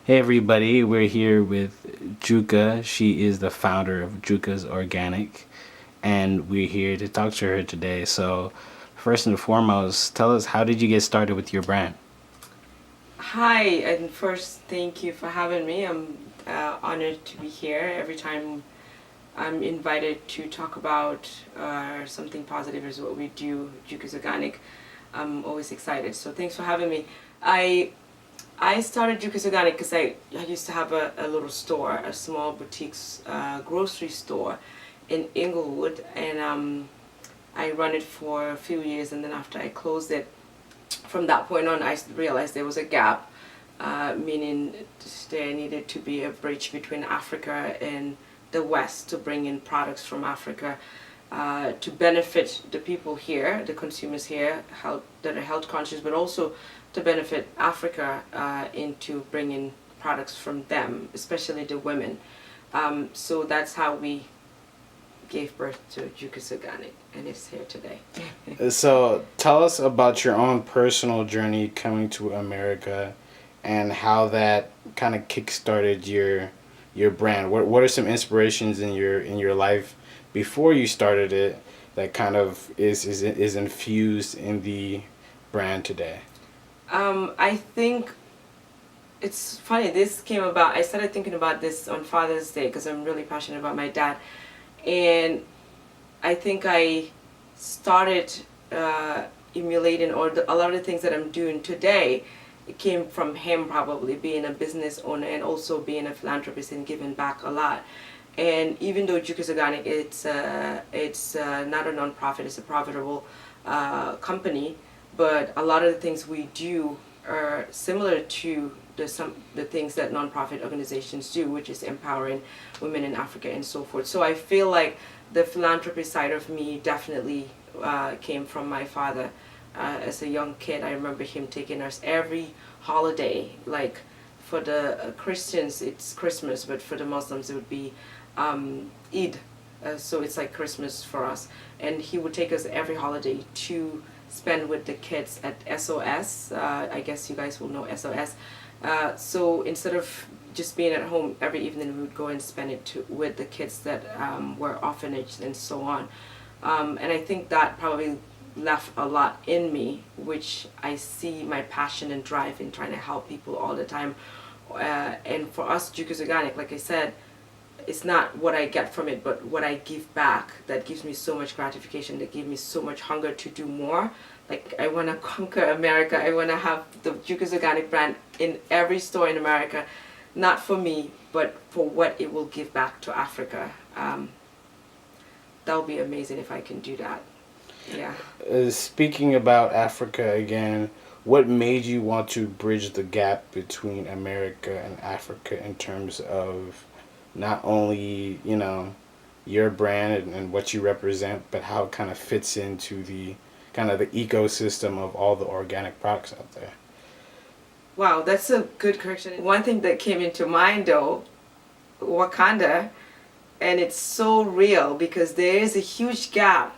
Hey everybody, we're here with Juka. She is the founder of Juka's Organic, and we're here to talk to her today. So, first and foremost, tell us, how did you get started with your brand? Hi, and first, thank you for having me. I'm honored to be here. Every time I'm invited to talk about something positive is what we do, Juka's Organic, I'm always excited. So thanks for having me. I I started Juka's Organic because I used to have a little store, a small boutique grocery store in Inglewood, and I run it for a few years, and then after I closed it, from that point on, I realized there was a gap, meaning there needed to be a bridge between Africa and the West to bring in products from Africa to benefit the people here, the consumers here, that are health conscious, but also to benefit Africa into bringing products from them, especially the women. So that's how we gave birth to Jukas Organic, and it's here today. So, tell us about your own personal journey coming to America and how that kind of kick-started your brand. What are some inspirations in your life before you started it that kind of is infused in the brand today? I think it's funny. This came about. I started thinking about this on Father's Day because I'm really passionate about my dad, and I think I started emulating a lot of the things that I'm doing today. It came from him, probably being a business owner and also being a philanthropist and giving back a lot. And even though Jukas Organic, it's not a non-profit, it's a profitable company, but a lot of the things we do are similar to the things that nonprofit organizations do, which is empowering women in Africa and so forth. So I feel like the philanthropy side of me definitely came from my father. As a young kid, I remember him taking us every holiday. Like for the Christians, it's Christmas, but for the Muslims, it would be Eid. So it's like Christmas for us. And he would take us every holiday to spend with the kids at SOS. I guess you guys will know SOS. So instead of just being at home every evening, we would go and spend it with the kids that were orphanaged and so on. And I think that probably left a lot in me, which I see my passion and drive in trying to help people all the time. And for us, Jukas Organic, like I said, it's not what I get from it, but what I give back that gives me so much gratification, that gives me so much hunger to do more. Like, I want to conquer America. I want to have the Jukas Organic brand in every store in America, not for me, but for what it will give back to Africa. That would be amazing if I can do that. Yeah. Speaking about Africa again, what made you want to bridge the gap between America and Africa in terms of not only, your brand and what you represent, but how it kind of fits into the kind of the ecosystem of all the organic products out there? Wow, that's a good correction. One thing that came into mind though, Wakanda, and it's so real because there is a huge gap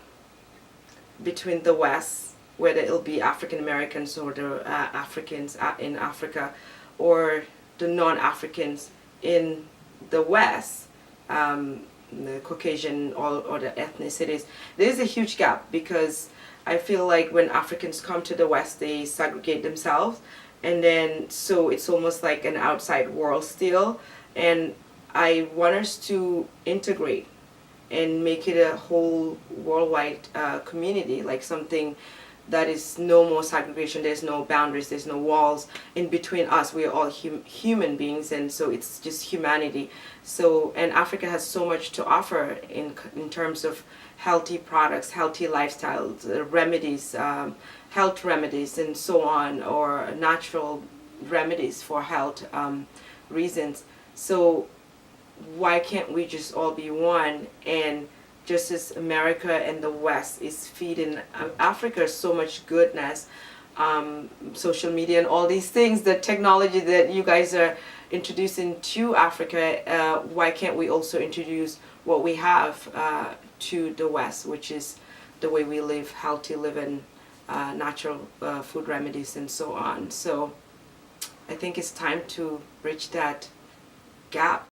between the West, whether it'll be African Americans or the Africans in Africa, or the non-Africans in the West, the Caucasian or the ethnicities. There's a huge gap because I feel like when Africans come to the West, they segregate themselves, and then so it's almost like an outside world still. And I want us to integrate and make it a whole worldwide community, like something that is no more segregation, there's no boundaries, there's no walls in between us. We are all human beings, and so it's just humanity. So, and Africa has so much to offer in terms of healthy products, healthy lifestyles, remedies, health remedies, and so on, or natural remedies for health reasons. So why can't we just all be one? And just as America and the West is feeding Africa so much goodness, social media and all these things, the technology that you guys are introducing to Africa, why can't we also introduce what we have to the West, which is the way we live, healthy living, natural food remedies and so on. So I think it's time to bridge that gap.